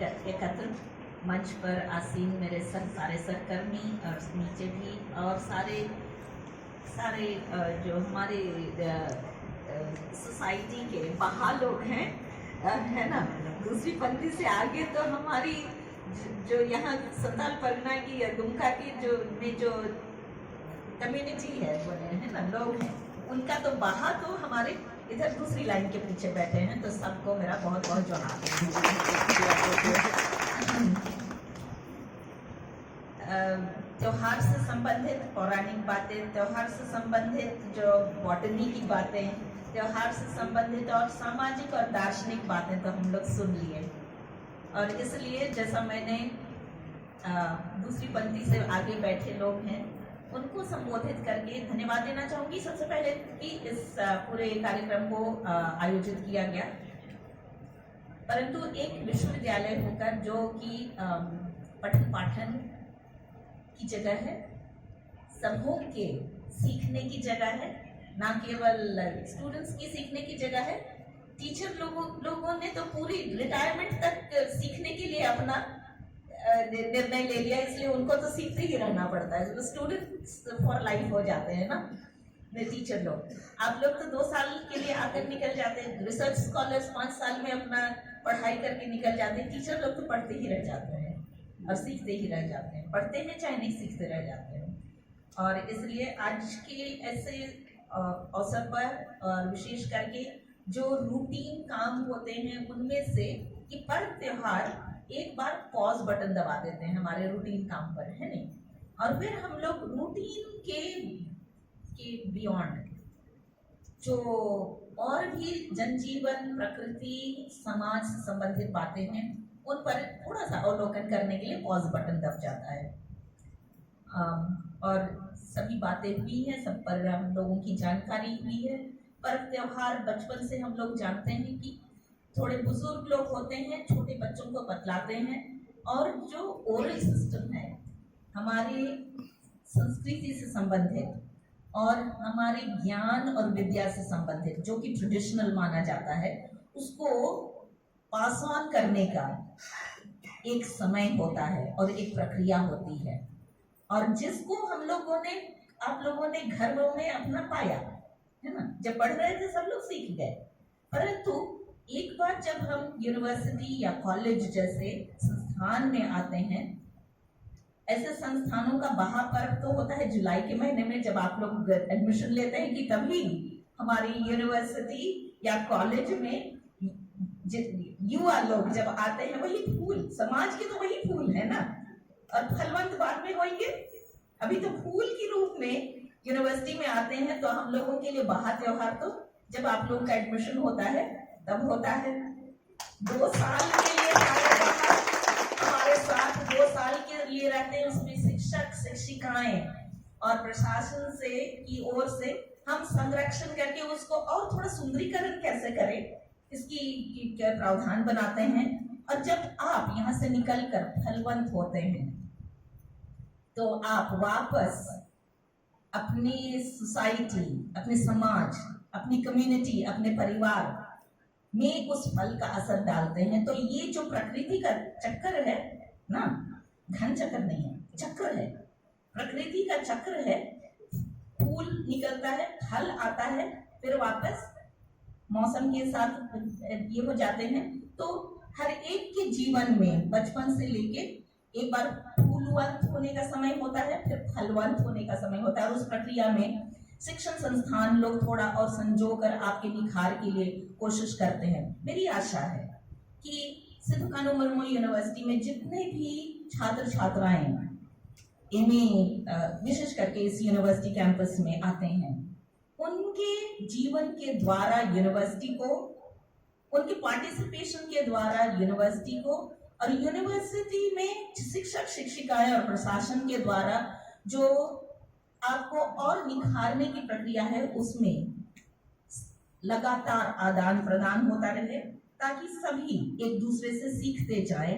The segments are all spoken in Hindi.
एकत्र मंच पर आसीन मेरे सारे सहकर्मी और नीचे भी और सारे जो हमारे सोसाइटी के बाहर लोग हैं, है ना, दूसरी पंक्ति से आगे तो हमारी जो यहाँ संथाल परगना की या दुमका की जो कम्युनिटी है ना, लोग हैं, उनका तो बाहर तो हमारे इधर दूसरी लाइन के पीछे बैठे हैं, तो सबको मेरा बहुत बहुत जोहार। त्योहार से संबंधित पौराणिक बातें, त्योहार से संबंधित जो बॉटनी की बातें, त्योहार से संबंधित और सामाजिक और दार्शनिक बातें तो हम लोग सुन लिए। और इसलिए जैसा मैंने दूसरी पंक्ति से आगे बैठे लोग हैं उनको संबोधित करके धन्यवाद देना चाहूंगी सबसे पहले कि इस पूरे कार्यक्रम को आयोजित किया गया, परंतु एक विश्वविद्यालय होकर जो कि पठन पाठन की जगह है, समूह के सीखने की जगह है, ना केवल स्टूडेंट्स की सीखने की जगह है। टीचर लोगों ने तो पूरी रिटायरमेंट तक सीखने के लिए अपना निर्णय ले लिया, इसलिए उनको तो सीखते ही रहना पड़ता है। स्टूडेंट्स फॉर लाइफ हो जाते हैं ना टीचर लोग। आप लोग तो 2 साल के लिए आकर निकल जाते हैं, रिसर्च स्कॉलर्स 5 साल में अपना पढ़ाई करके निकल जाते हैं, टीचर लोग तो पढ़ते ही रह जाते हैं और सीखते ही रह जाते हैं, पढ़ते हैं चाहे नहीं सीखते रह जाते हैं। और इसलिए आज के ऐसे अवसर पर और विशेष करके जो रूटीन काम होते हैं उनमें से कि पर्व त्योहार एक बार पॉज बटन दबा देते हैं हमारे रूटीन काम पर, है नहीं, और फिर हम लोग रूटीन के बियॉन्ड जो और भी जनजीवन, प्रकृति, समाज से संबंधित बातें हैं उन पर थोड़ा सा अवलोकन करने के लिए पॉज बटन दब जाता है। और सभी बातें हुई हैं, सब पर हम लोगों की जानकारी हुई है। पर्व त्योहार बचपन से हम लोग जानते हैं कि थोड़े बुजुर्ग लोग होते हैं, छोटे बच्चों को बतलाते हैं, और जो ओरल सिस्टम है हमारी संस्कृति से संबंधित और हमारे ज्ञान और विद्या से संबंधित जो कि ट्रेडिशनल माना जाता है, उसको पास ऑन करने का एक समय होता है और एक प्रक्रिया होती है, और जिसको आप लोगों ने घरों में अपना पाया है ना। जब पढ़ रहे थे सब लोग सीख गए, परंतु एक बार जब हम यूनिवर्सिटी या कॉलेज जैसे संस्थान में आते हैं, ऐसे संस्थानों का महापर्व तो होता है जुलाई के महीने में, जब आप लोग एडमिशन लेते हैं कि तभी हमारी यूनिवर्सिटी या कॉलेज में युवा लोग जब आते हैं, वही फूल समाज के तो वही फूल है ना, और फलवंत बाद में होंगे। अभी तो फूल के रूप में यूनिवर्सिटी में आते हैं, तो हम लोगों के लिए बाहर त्योहार तो जब आप लोगों का एडमिशन होता है तब होता है। 2 साल के लिए हमारे साथ 2 साल के लिए रहते हैं, उसमें शिक्षक शिक्षिकाएं और प्रशासन से की ओर से हम संरक्षण करके उसको और थोड़ा सुंदरीकरण कैसे करें इसकी प्रावधान बनाते हैं। और जब आप यहाँ से निकलकर फलवंत होते हैं तो आप वापस अपनी सोसाइटी, अपने समाज, अपनी कम्युनिटी, अपने परिवार में उस फल का असर डालते हैं। तो ये जो प्रकृति का चक्कर है ना, घन चक्कर नहीं है, चक्र है, प्रकृति का चक्र है। फूल निकलता है, फल आता है, फिर वापस मौसम के साथ ये हो जाते हैं। तो हर एक के जीवन में बचपन से लेके एक बार फूलवंत होने का समय होता है, फिर फलवंत होने का समय होता है, और उस प्रक्रिया में शिक्षण संस्थान लोग थोड़ा और संजोकर आपके निखार के लिए कोशिश करते हैं। मेरी आशा है कि सिद्धू कान्हू मुर्मू यूनिवर्सिटी में जितने भी छात्र छात्राएं विशेष करके इस यूनिवर्सिटी कैंपस में आते हैं, उनके जीवन के द्वारा यूनिवर्सिटी को, उनके पार्टिसिपेशन के द्वारा यूनिवर्सिटी को, और यूनिवर्सिटी में शिक्षक शिक्षिकाएं और प्रशासन के द्वारा जो आपको और निखारने की प्रक्रिया है, उसमें लगातार आदान प्रदान होता रहे, ताकि सभी एक दूसरे से सीखते जाएं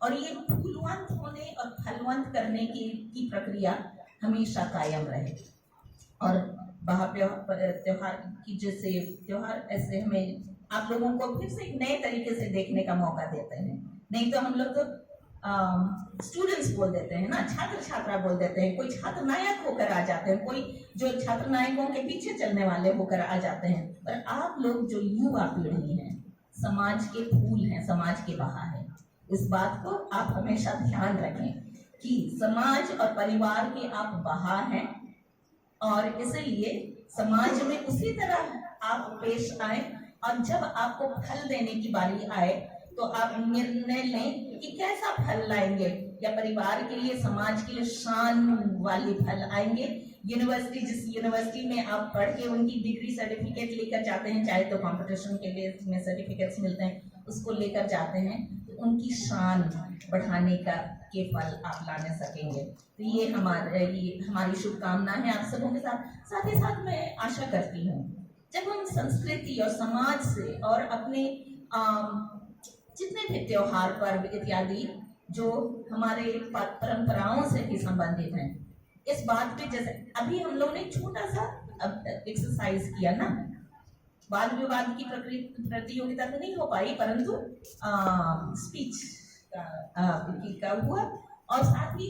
और ये फूलवंत होने और फलवंत करने की प्रक्रिया हमेशा कायम रहे। और त्योहार की जैसे त्योहार ऐसे हमें आप लोगों को फिर से एक नए तरीके से देखने का मौका देते हैं। नहीं तो हम लोग तो स्टूडेंट्स बोल देते हैं ना, छात्र छात्रा बोल देते हैं, कोई छात्र नायक होकर आ जाते हैं, कोई जो छात्र नायकों के पीछे चलने वाले होकर आ जाते हैं। पर आप लोग जो युवा पीढ़ी है, समाज के फूल हैं, समाज के बहार है। इस बात को आप हमेशा ध्यान रखें कि समाज और परिवार के आप बहार हैं, और इसलिए समाज में उसी तरह आप पेश आए, और जब आपको फल देने की बारी आए तो आप निर्णय लें कि कैसा फल लाएंगे, या परिवार के लिए, समाज के लिए शान वाले फल आएंगे। यूनिवर्सिटी, जिस यूनिवर्सिटी में आप पढ़ के उनकी डिग्री सर्टिफिकेट लेकर जाते हैं, चाहे तो कंपटीशन के लिए में सर्टिफिकेट्स मिलते हैं, उसको लेकर जाते हैं, तो उनकी शान बढ़ाने का के फल आप लाने सकेंगे। तो ये हमारी शुभकामना है आप सबों के साथ। साथ ही साथ मैं आशा करती हूँ जब हम संस्कृति और समाज से और अपने जितने भी त्योहार, पर्व इत्यादि जो हमारे परंपराओं से भी संबंधित हैं, इस बात पे, जैसे अभी हम लोग ने छोटा सा एक्सरसाइज किया ना, वाद विवाद की प्रतियोगिता तो नहीं हो पाई, परंतु स्पीच का हुआ, और साथ ही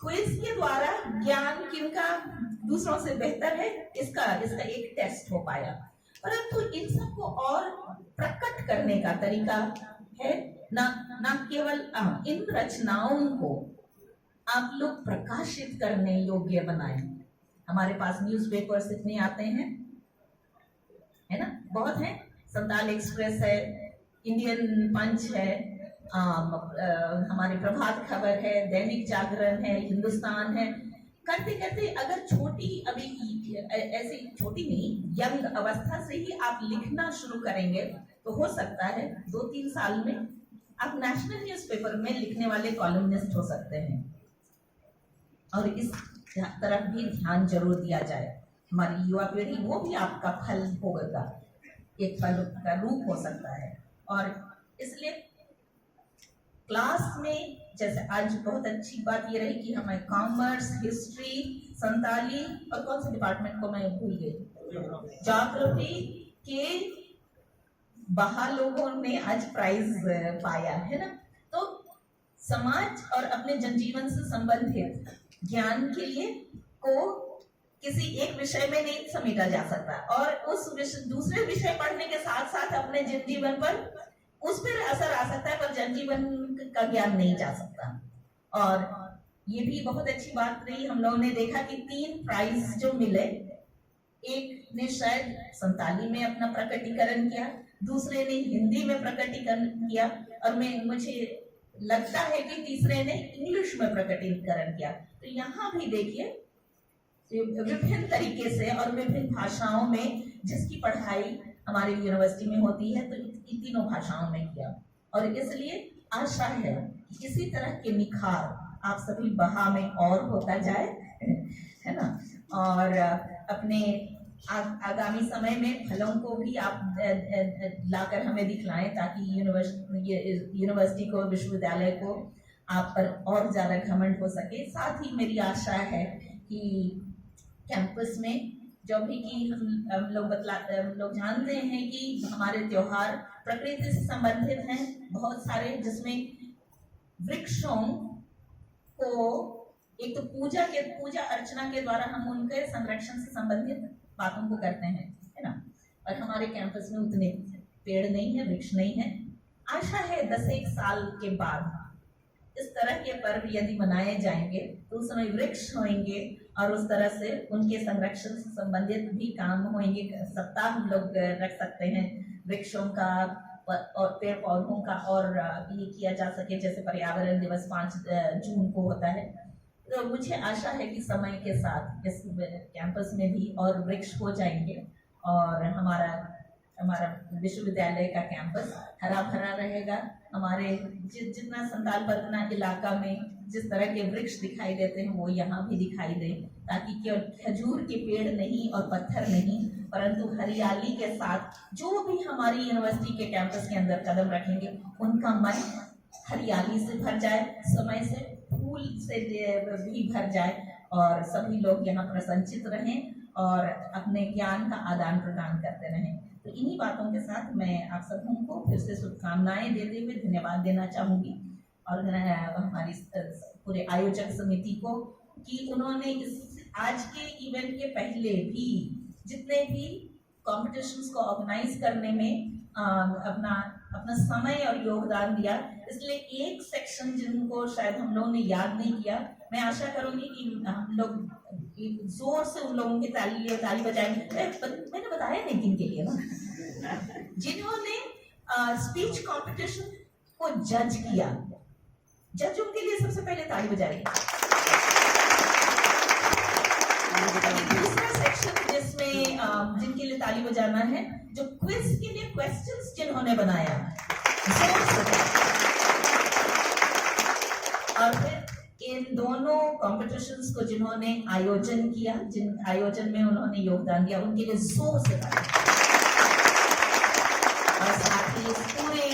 क्विज के द्वारा ज्ञान किनका दूसरों से बेहतर है, इसका एक टेस्ट हो पाया। परंतु इन सबको और प्रकट करने का तरीका है ना केवल इन रचनाओं को आप लोग प्रकाशित करने योग्य बनाएं। हमारे पास न्यूज़पेपर्स इतने आते हैं, है ना, बहुत है, संताल एक्सप्रेस है, इंडियन पंच है, हमारे प्रभात खबर है, दैनिक जागरण है, हिंदुस्तान है। करते करते अगर छोटी, अभी ऐसी छोटी नहीं, यंग अवस्था से ही आप लिखना शुरू करेंगे तो हो सकता है 2-3 साल में आप नेशनल न्यूज़पेपर में लिखने वाले कॉलमनिस्ट हो सकते हैं। और इस तरफ भी ध्यान जरूर दिया जाए। हमारी युवा पीढ़ी, वो भी आपका फल होगा, एक फल का रूप हो सकता है। और इसलिए क्लास में, जैसे आज बहुत अच्छी बात ये रही कि हमें कॉमर्स, हिस्ट्री, संताली और कौन से डिपार्टमेंट को मैं भूल गई, ज्योग्राफी के बाहर लोगों ने आज प्राइज पाया है ना। तो समाज और अपने जनजीवन से संबंधित ज्ञान के लिए को किसी एक विषय में नहीं समेटा जा सकता, और उस दूसरे विषय पढ़ने के साथ साथ अपने जनजीवन पर उस पर असर आ सकता है, पर जनजीवन का ज्ञान नहीं जा सकता। और ये भी बहुत अच्छी बात रही, हम लोगों ने देखा कि 3 प्राइज जो मिले, एक ने शायद संताली में अपना प्रकटीकरण किया, दूसरे ने हिंदी में प्रकटीकरण किया, और मुझे लगता है कि तीसरे ने इंग्लिश में प्रकटीकरण किया। तो यहाँ भी देखिए विभिन्न तरीके से और विभिन्न भाषाओं में जिसकी पढ़ाई हमारी यूनिवर्सिटी में होती है, तो इन तीनों भाषाओं में किया। और इसलिए आशा है कि इसी तरह के निखार आप सभी बहा में और होता जाए, है ना। और अपने आगामी समय में फलों को भी आप लाकर हमें दिखलाएं, ताकि यूनिवर्सिटी को, विश्वविद्यालय को आप पर और ज्यादा घमंड हो सके। साथ ही मेरी आशा है कि कैंपस में जो भी कि हम लोग जानते हैं कि हमारे त्योहार प्रकृति से संबंधित हैं बहुत सारे, जिसमें वृक्षों को एक तो पूजा अर्चना के द्वारा हम उनके संरक्षण से संबंधित बातों को करते हैं, है ना। और हमारे कैंपस में उतने पेड़ नहीं है, वृक्ष नहीं है। आशा है 10-1 साल के बाद इस तरह के पर्व यदि मनाए जाएंगे तो उस समय वृक्ष होंगे, और उस तरह से उनके संरक्षण से संबंधित भी काम होंगे। सप्ताह हम लोग रख सकते हैं वृक्षों का और पेड़ पौधों का, और ये किया जा सके जैसे पर्यावरण दिवस 5 जून को होता है। तो मुझे आशा है कि समय के साथ इस कैंपस में भी और वृक्ष हो जाएंगे, और हमारा विश्वविद्यालय का कैंपस हरा भरा रहेगा। हमारे जितना संताल परगना इलाका में जिस तरह के वृक्ष दिखाई देते हैं वो यहाँ भी दिखाई दे, ताकि केवल खजूर के पेड़ नहीं और पत्थर नहीं, परंतु हरियाली के साथ जो भी हमारी यूनिवर्सिटी के कैंपस के अंदर कदम रखेंगे उनका मन हरियाली से भर जाए, समय से फूल से भी भर जाए, और सभी लोग यहाँ प्रसन्नचित रहें और अपने ज्ञान का आदान प्रदान करते रहें। तो इन्हीं बातों के साथ मैं आप सबको फिर से शुभकामनाएं देते हुए धन्यवाद देना चाहूँगी और हमारी पूरे आयोजक समिति को कि उन्होंने इस आज के इवेंट के पहले भी जितने भी कॉम्पिटिशन्स को ऑर्गेनाइज करने में अपना समय और योगदान दिया। इसलिए एक सेक्शन जिनको शायद हम लोगों ने याद नहीं किया, मैं आशा करूंगी कि हम लोग जोर से उन लोगों की ताली बजाएंगे। मैंने बताया नहीं किन के लिए ना, जिन्होंने स्पीच कंपटीशन को जज किया, जज उनके लिए सबसे पहले ताली बजाएंगे। दूसरा सेक्शन जिसमें जिनके लिए ताली बजाना है, जो क्विज के लिए क्वेश्चंस जिन्होंने बनाया, और फिर इन दोनों कॉम्पिटिशन्स को जिन्होंने आयोजन किया, जिन आयोजन में उन्होंने योगदान दिया, उनके लिए जोर से ताली। और साथ ही इस पूरे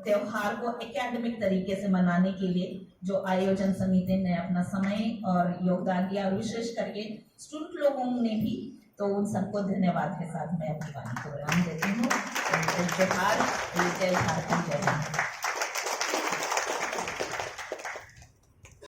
त्योहार को एकेडमिक तरीके से मनाने के लिए जो आयोजन समिति ने अपना समय और योगदान दिया, और विशेष करके स्टूडेंट लोगों ने भी, तो उन सबको धन्यवाद के साथ मैं अपनी वाणी को विराम देती हूँ। जय भारत, जय झारखंड, जय हिंद।